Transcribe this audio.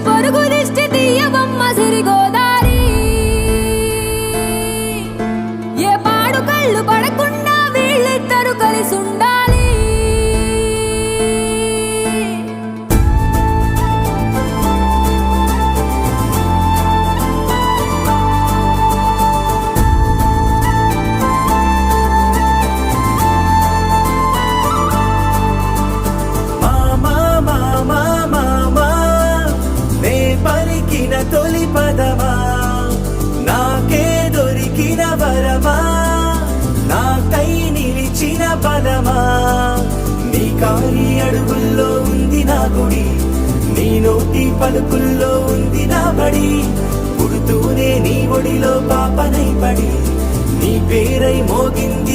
పొరుగు దిష్టి తీయవమ్మ సిరిగోదారి ఏ పాడు కళ్ళు పడకుండా వీళ్ళిద్దరు కలిసి ఉండాలి తొలి పదమా నాకే దొరికిన వరమా నాకై నిలిచిన పదమా నీ కాలి అడుగుల్లో ఉంది నా గుడి నీ నోటి పలుకుల్లో ఉంది నా బడి పుడుతూనే నీ ఒడిలో పాపనై పడి నీ పేరై మోగింది